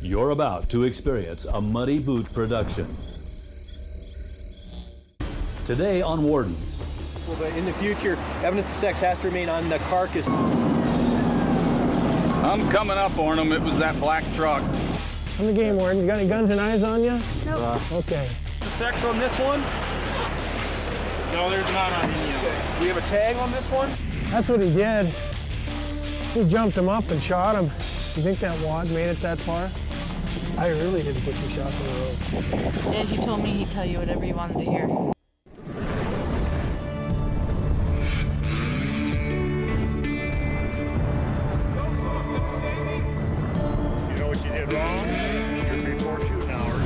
You're about to experience a Muddy Boot production. Today on Wardens. Well, but in the future, evidence of sex has to remain on the carcass. I'm coming up on them. It was that black truck. On the game, Warden. You got any guns and knives on you? Nope. Okay. The sex on this one? No, there's not on any of Okay. We have a tag on this one? That's what he did. He jumped him up and shot him. You think that wad made it that far? I really didn't put 2 shots in a row. Yeah, he told me he'd tell you whatever you wanted to hear. You know what you did wrong? You're before shooting hours.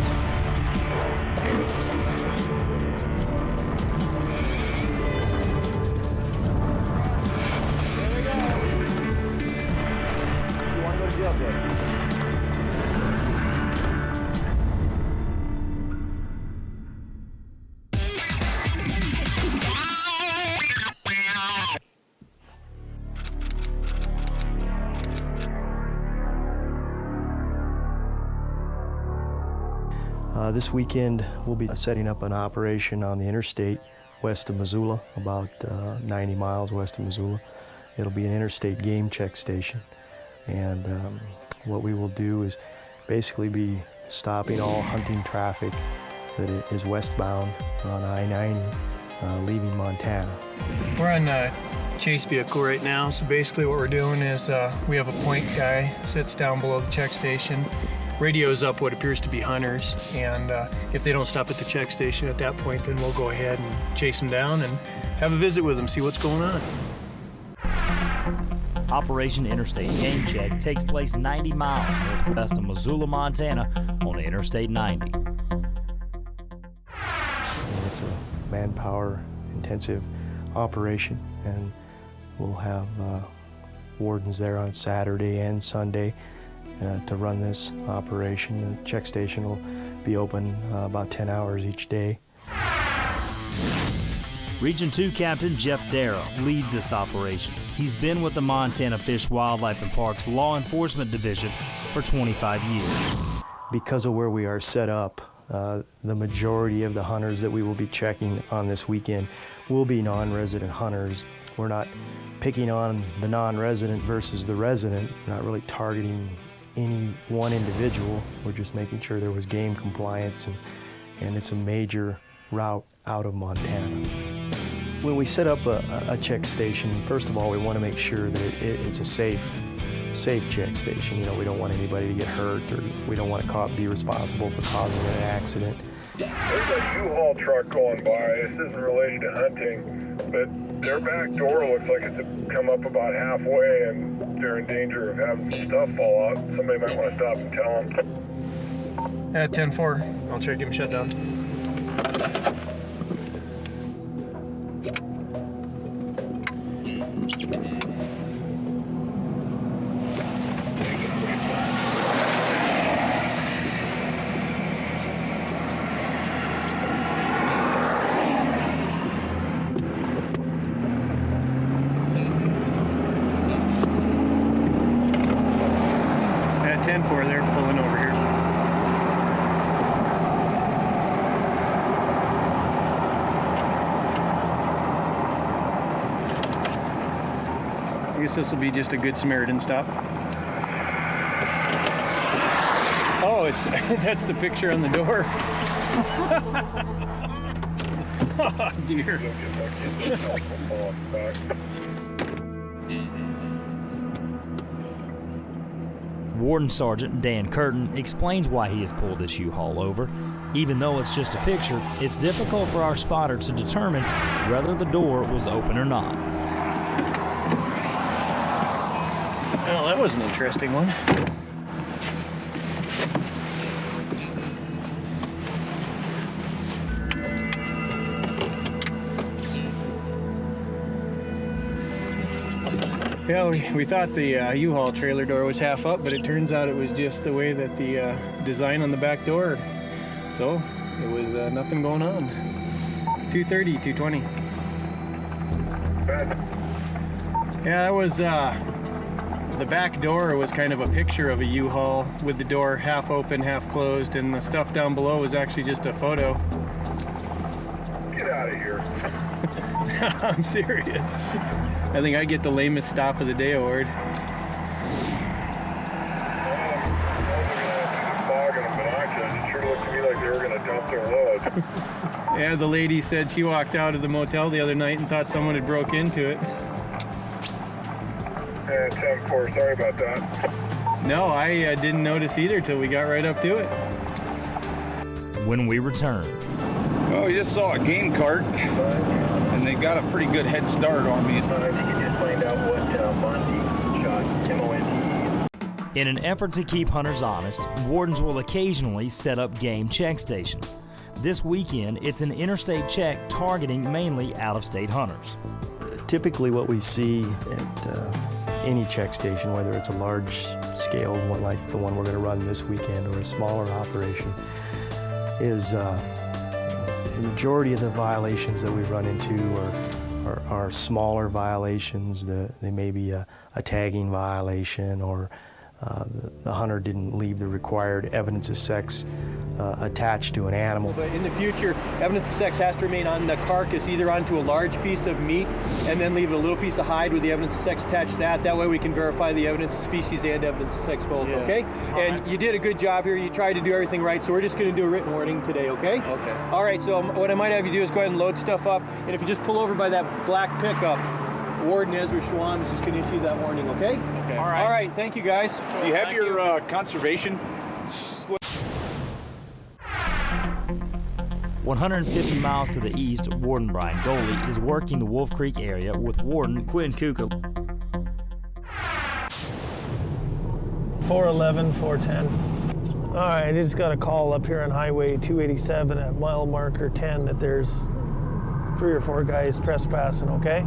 There we go. You want to go to jail, Jay? This weekend, we'll be setting up an operation on the interstate west of Missoula, about 90 miles west of Missoula. It'll be an interstate game check station. And what we will do is basically be stopping all hunting traffic that is westbound on I-90, leaving Montana. We're on a chase vehicle right now, so basically what we're doing is we have a point guy, sits down below the check station, radios up what appears to be hunters, and if they don't stop at the check station at that point, then we'll go ahead and chase them down and have a visit with them, see what's going on. Operation Interstate Game Check takes place 90 miles northwest of Missoula, Montana on Interstate 90. It's a manpower intensive operation, and we'll have wardens there on Saturday and Sunday to run this operation. The check station will be open about 10 hours each day. Region 2 Captain Jeff Darrow leads this operation. He's been with the Montana Fish, Wildlife and Parks Law Enforcement Division for 25 years. Because of where we are set up, the majority of the hunters that we will be checking on this weekend will be non-resident hunters. We're not picking on the non-resident versus the resident. We're not really targeting any one individual. We're just making sure there was game compliance, and it's a major route out of Montana. When we set up a check station, first of all, we want to make sure that it's a safe check station. You know, we don't want anybody to get hurt, or we don't want to be responsible for causing an accident. There's a U-Haul truck going by. This isn't related to hunting, but their back door looks like it's come up about halfway, and they're in danger of having some stuff fall out. Somebody might want to stop and tell them. At 10-4, I'll try to get him shut down. At 10-4, they're pulling over here. I guess this will be just a good Samaritan stop. Oh, that's the picture on the door. Oh, dear. Warden Sergeant Dan Curtin explains why he has pulled this U-Haul over. Even though it's just a picture, it's difficult for our spotter to determine whether the door was open or not. Well, that was an interesting one. Yeah, we thought the U-Haul trailer door was half up, but it turns out it was just the way that the design on the back door. So it was nothing going on. 230, 220. Yeah, that was The back door was kind of a picture of a U-Haul with the door half open, half closed, and the stuff down below was actually just a photo. Get out of here. I'm serious. I think I get the lamest stop of the day award. It sure looked to me like they were going to dump their load. Yeah, the lady said she walked out of the motel the other night and thought someone had broke into it. And 10-4, sorry about that. No, I didn't notice either till we got right up to it. When we return, Oh, we just saw a game cart, and they got a pretty good head start on me. If you could just find out what Monty shot, M-O-N-T. in an effort to keep hunters honest, wardens will occasionally set up game check stations. This weekend, it's an interstate check targeting mainly out-of-state hunters. Typically what we see at any check station, whether it's a large-scale one like the one we're going to run this weekend or a smaller operation, is the majority of the violations that we run into are smaller violations. They may be a tagging violation, or the hunter didn't leave the required evidence of sex attached to an animal. But in the future, evidence of sex has to remain on the carcass, either onto a large piece of meat and then leave a little piece of hide with the evidence of sex attached to that. That way we can verify the evidence of species and evidence of sex both, okay? And you did a good job here. You tried to do everything right, so we're just going to do a written warning today, okay? Okay. All right, so what I might have you do is go ahead and load stuff up, and if you just pull over by that black pickup, Warden Ezra Schwam is just going to issue that warning, okay? Okay. All right, thank you guys. Do you have your conservation? 150 miles to the east, Warden Brian Goley is working the Wolf Creek area with Warden Quinn Kuka. 411, 410. All right, I just got a call up here on Highway 287 at mile marker 10 that there's 3 or 4 guys trespassing, okay?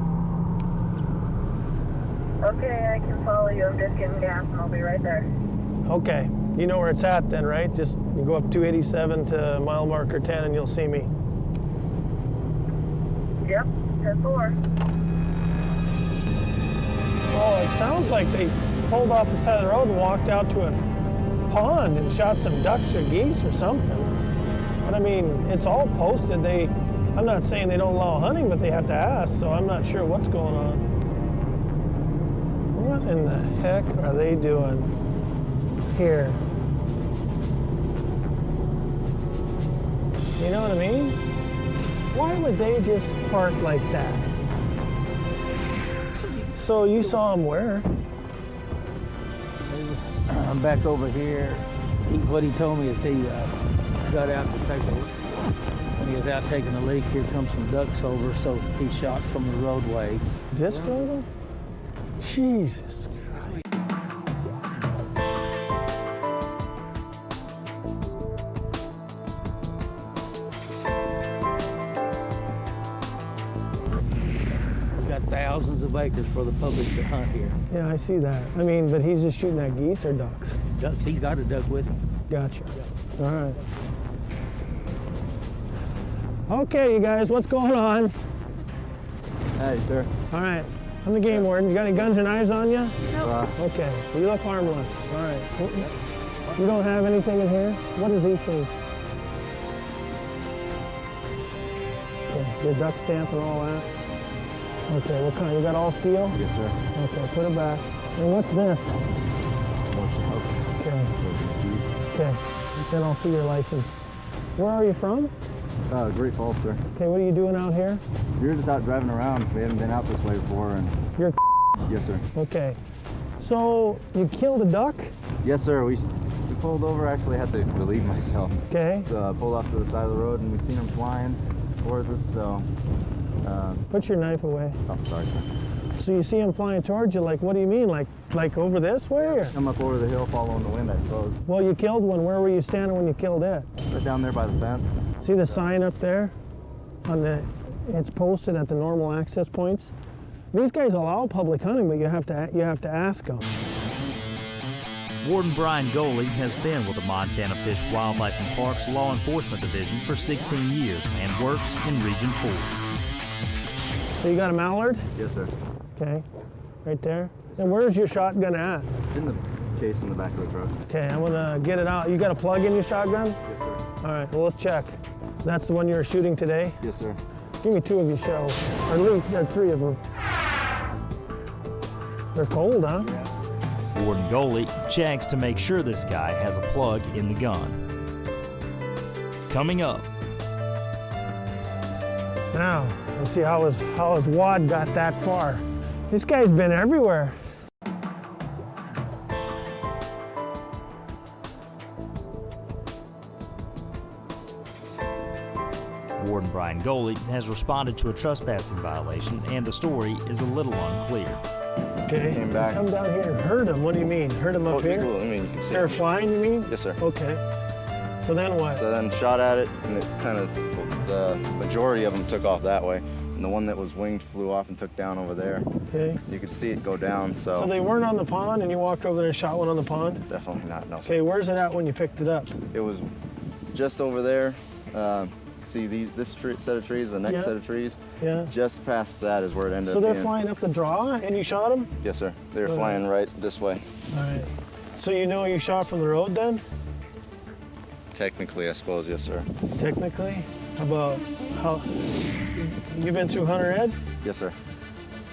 Okay, I can follow you. I'm just getting gas and I'll be right there. Okay, you know where it's at then, right? Just you go up 287 to mile marker 10 and you'll see me. Yep, 10-4. Oh, it sounds like they pulled off the side of the road and walked out to a pond and shot some ducks or geese or something. But I mean, it's all posted. I'm not saying they don't allow hunting, but they have to ask, so I'm not sure what's going on. What in the heck are they doing here? You know what I mean? Why would they just park like that? So you saw him where? I'm back over here. What he told me is he got out to take a leak. When he was out taking a leak, here comes some ducks over, so he shot from the roadway. This roadway? Jesus Christ. We've got thousands of acres for the public to hunt here. Yeah, I see that. I mean, but he's just shooting at geese or ducks? Ducks, he's got a duck with him. Gotcha. All right. Okay, you guys, what's going on? Hey, sir. All right. I'm the game warden. You got any guns or knives on you? No. Okay. Well, you look harmless. All right. You don't have anything in here? What does he say? Okay. Your duck stamp and all that? Okay. What kind? You got all steel? Yes, sir. Okay. Put it back. And what's this? Okay. Okay. Then I'll see your license. Where are you from? Great Falls, sir. Okay. What are you doing out here? We were just out driving around. We haven't been out this way before, and You're yes, sir. okay. So you killed a duck? Yes, sir. We pulled over. I actually had to relieve myself. Okay. So, pulled off to the side of the road, and we seen him flying towards us. So, Put your knife away. oh, sorry, sir. So you see him flying towards you, like, what do you mean? Like over this way? Or? Come up over the hill, following the wind, I suppose. Well, you killed one. Where were you standing when you killed it? Right down there by the fence. See the sign up there? It's posted at the normal access points. These guys allow public hunting, but you have to ask them. Warden Brian Goley has been with the Montana Fish, Wildlife and Parks Law Enforcement Division for 16 years and works in Region 4. So you got a mallard? Yes, sir. Okay. Right there? Yes, And where's your shotgun at? It's in the case in the back of the truck. Okay, I'm gonna get it out. You got a plug in your shotgun? Yes, sir. All right, well, let's check. That's the one you were shooting today? Yes, sir. Give me 2 of your shells, or at least 3 of them. They're cold, huh? Warden Goalie checks to make sure this guy has a plug in the gun. Coming up. Now, let's see how his wad got that far. This guy's been everywhere. Warden Brian Goalie has responded to a trespassing violation, and the story is a little unclear. Okay, Came back. come down here and hurt him. What do you mean? Hurt him up here? Cool. I mean, you can see. They're flying, you mean? Yes, sir. Okay. So then what? So then shot at it, and it kind of, the majority of them took off that way. And the one that was winged flew off and took down over there. Okay. You could see it go down, So they weren't on the pond, and you walked over there and shot one on the pond? Definitely not, no. Okay, where's it at when you picked it up? It was just over there. See this set of trees, the next set of trees? Yeah. Just past that is where it ended up So they're being. flying up the draw, and you shot them? Yes, sir. They were flying right this way. All right. So you know you shot from the road then? Technically, I suppose, yes, sir. Technically? How you been through Hunter Ed? Yes, sir.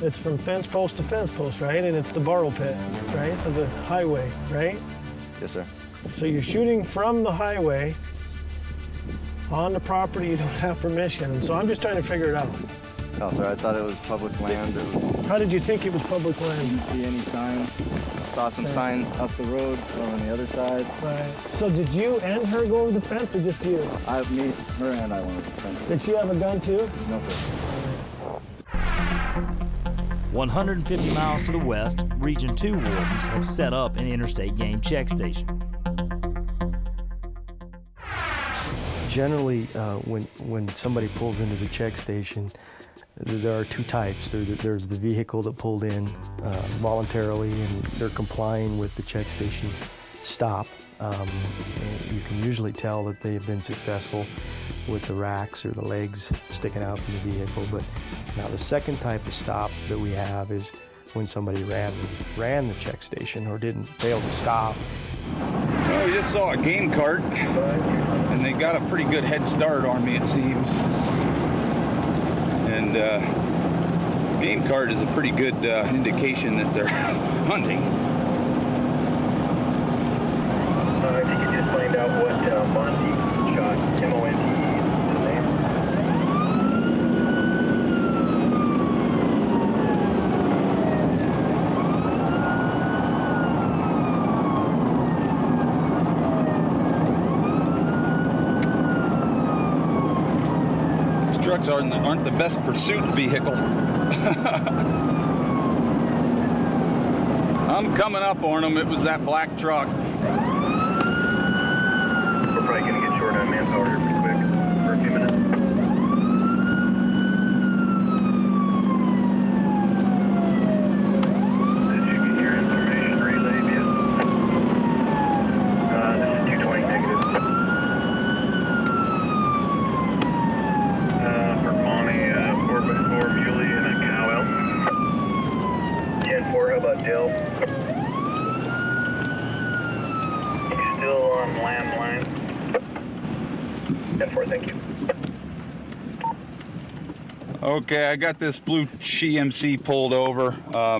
It's from fence post to fence post, right? And it's the borrow pit, right? Of the highway, right? Yes, sir. So you're shooting from the highway on the property you don't have permission. So I'm just trying to figure it out. Oh, sir, I thought it was public land. How did you think it was public land? Didn't see any signs. Saw some signs up the road or on the other side. Right. So did you and her go over the fence, or just you? Me, her, and I went over the fence. Did she have a gun too? No, sir. 150 miles to the west, Region 2 wardens have set up an interstate game check station. Generally, when somebody pulls into the check station, there are 2 types. There's the vehicle that pulled in voluntarily and they're complying with the check station stop. And you can usually tell that they have been successful with the racks or the legs sticking out from the vehicle. But now the second type of stop that we have is when somebody ran the check station or fail to stop. Well, we just saw a game cart, and they got a pretty good head start on me, it seems. And game cart is a pretty good indication that they're hunting. If you could just find out what Monty shot, M-O-N-T-E, his name. Trucks aren't the best pursuit vehicle. I'm coming up on them. It was that black truck. We're probably going to get short on manpower here pretty quick for a few minutes. Did you get your information relayed yet? This is 220 negative. For Monty, 4x4 Muley and a cow elk. 10-4, how about Dell? Still on landline. 10-4, thank you. Okay, I got this blue GMC pulled over.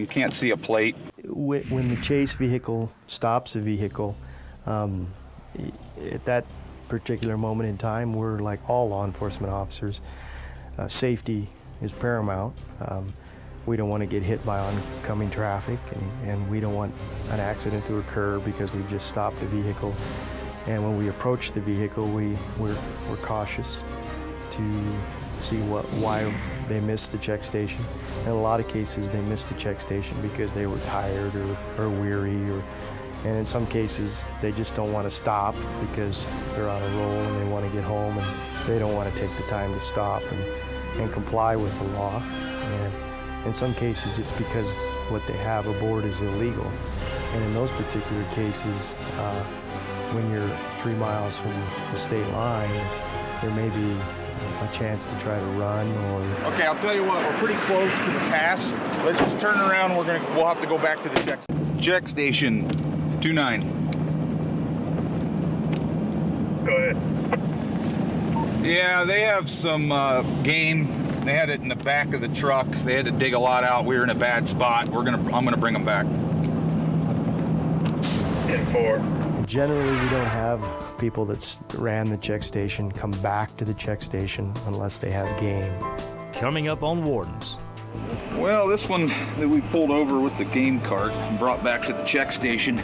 Can't see a plate. When the chase vehicle stops a vehicle, at that particular moment in time, we're like all law enforcement officers. Safety is paramount. We don't want to get hit by oncoming traffic, and we don't want an accident to occur because we've just stopped a vehicle. And when we approach the vehicle, we're cautious to see why they missed the check station. In a lot of cases, they missed the check station because they were tired or weary, and in some cases, they just don't want to stop because they're on a roll and they want to get home, and they don't want to take the time to stop and comply with the law. And in some cases, it's because what they have aboard is illegal. And in those particular cases, when you're 3 miles from the state line, there may be a chance to try to run or... Okay, I'll tell you what, we're pretty close to the pass. Let's just turn around and we'll have to go back to the check station 29. Go ahead. Yeah, they have some game. They had it in the back of the truck. They had to dig a lot out. We were in a bad spot. I'm gonna bring them back. 10-4. Generally, we don't have people that ran the check station come back to the check station unless they have game. Coming up on Wardens. Well, this one that we pulled over with the game cart and brought back to the check station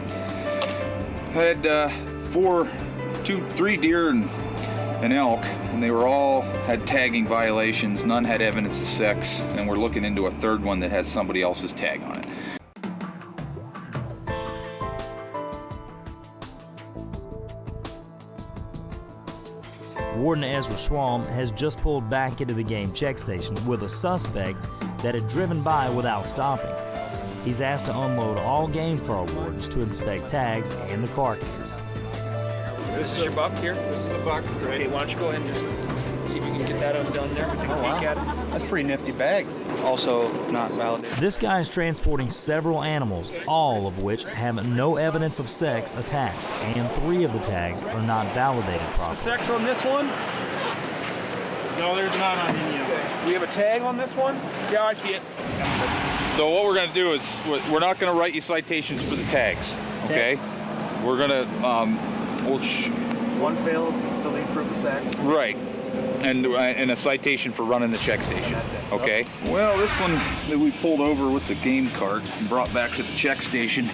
had 3 deer and an elk, and they were all had tagging violations. None had evidence of sex, and we're looking into a third one that has somebody else's tag on it. Warden Ezra Swam has just pulled back into the game check station with a suspect that had driven by without stopping. He's asked to unload all game for our wardens to inspect tags and the carcasses. This is your buck here? This is a buck. Okay, why don't you go ahead and just see if you can get that undone there. Take a peek at it. That's a pretty nifty bag. Also not validated. This guy is transporting several animals, all of which have no evidence of sex attached, and 3 of the tags are not validated properly. Sex on this one? No, there's not on any of them. We have a tag on this one? Yeah, I see it. So what we're going to do is we're not going to write you citations for the tags, okay? We're going to one failed delete proof of sex. Right. And a citation for running the check station. Okay. Well, this one that we pulled over with the game cart and brought back to the check station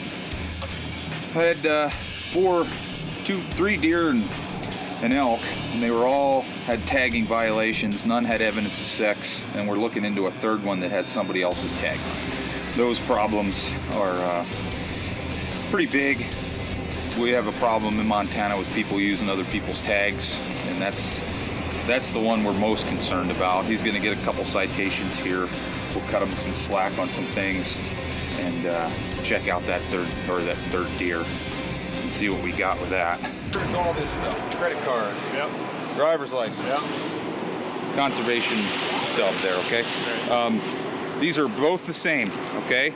had 3 deer and an elk, and they were all had tagging violations. None had evidence of sex, and we're looking into a third one that has somebody else's tag on it. Those problems are pretty big. We have a problem in Montana with people using other people's tags, and that's the one we're most concerned about. He's going to get a couple citations here. We'll cut him some slack on some things and check out that third deer and see what we got with that. There's all this stuff: credit card, yep, driver's license, yep, conservation stuff there. Okay, these are both the same. Okay,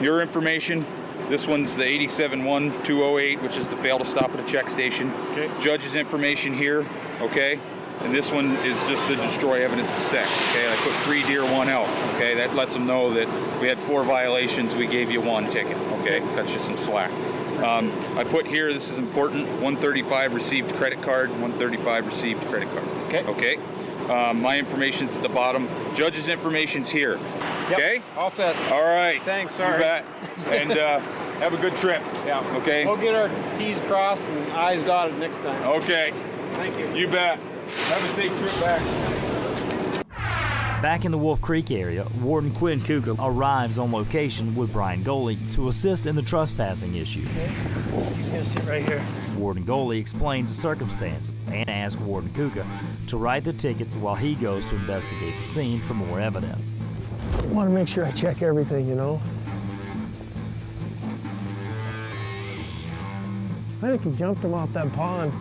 your information. This one's the 87-1-208, which is the fail to stop at a check station. Okay. Judge's information here, okay? And this one is just to destroy evidence of sex, okay? I put 3 deer, 1 elk, okay? That lets them know that we had 4 violations, we gave you 1 ticket, okay? Cut you some slack. I put here, this is important, 135 received credit card, 135 received credit card. Okay. Okay? My information's at the bottom. Judge's information's here. Yep. Okay? All set. All right. Thanks, sorry. You bet. And have a good trip. Yeah. Okay? We'll get our T's crossed and I's dotted next time. Okay. Thank you. You bet. Have a safe trip back. Back in the Wolf Creek area, Warden Quinn Kuka arrives on location with Brian Goley to assist in the trespassing issue. Okay. He's gonna sit right here. Warden Goley explains the circumstances and asks Warden Kuka to write the tickets while he goes to investigate the scene for more evidence. I want to make sure I check everything, you know. I think he jumped him off that pond.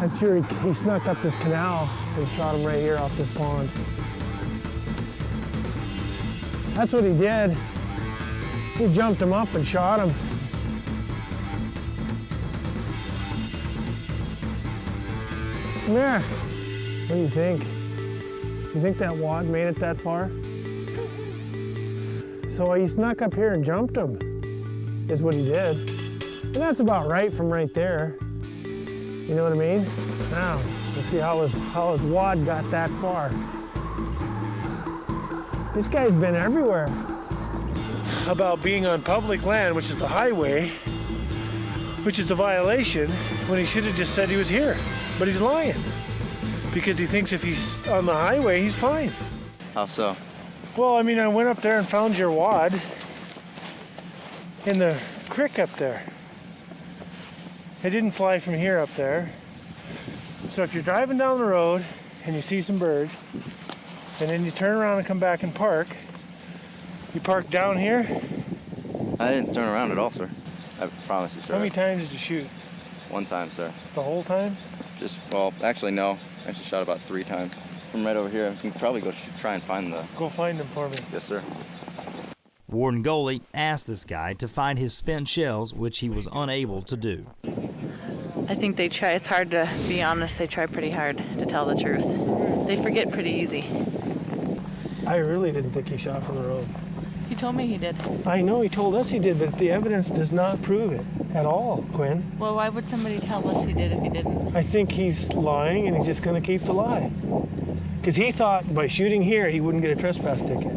I'm sure he snuck up this canal and shot him right here off this pond. That's what he did. He jumped him up and shot him. Come here. What do you think? You think that wad made it that far? So he snuck up here and jumped him, is what he did. And that's about right from right there. You know what I mean? Now, let's see how his wad got that far. This guy's been everywhere. About being on public land, which is the highway, which is a violation, when he should have just said he was here. But he's lying, because he thinks if he's on the highway, he's fine. How so? Well, I mean, I went up there and found your wad in the creek up there. It didn't fly from here up there. So if you're driving down the road and you see some birds, and then you turn around and come back and park, you park down here? I didn't turn around at all, sir. I promise you, sir. How many times did you shoot? 1 time, sir. The whole time? Well, actually, no. I actually shot about 3 times. From right over here, I can probably go try and find the... Go find them for me. Yes, sir. Warden Goley asked this guy to find his spent shells, which he was unable to do. I think they try. It's hard to be honest. They try pretty hard to tell the truth. They forget pretty easy. I really didn't think he shot from the road. He told me he did. I know he told us he did, but the evidence does not prove it at all, Quinn. Well, why would somebody tell us he did if he didn't? I think he's lying, and he's just going to keep the lie. Because he thought by shooting here, he wouldn't get a trespass ticket.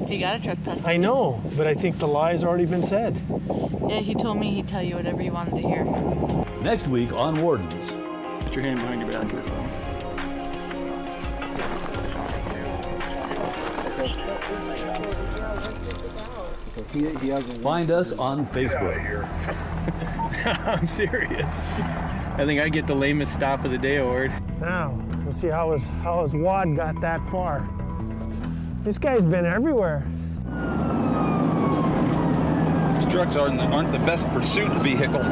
He got a trespass ticket. I know, but I think the lie's already been said. Yeah, he told me he'd tell you whatever you wanted to hear. Next week on Wardens. Put your hand behind your back here, phone. Find us on Facebook. I'm serious. I think I get the lamest stop of the day award. Now, let's see how his wad got that far. This guy's been everywhere. These trucks aren't the best pursuit vehicle.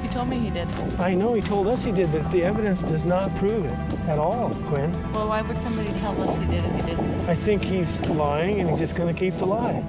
He told me he did. I know he told us he did, but the evidence does not prove it at all, Quinn. Well, why would somebody tell us he did if he didn't? I think he's lying, and he's just going to keep the lie.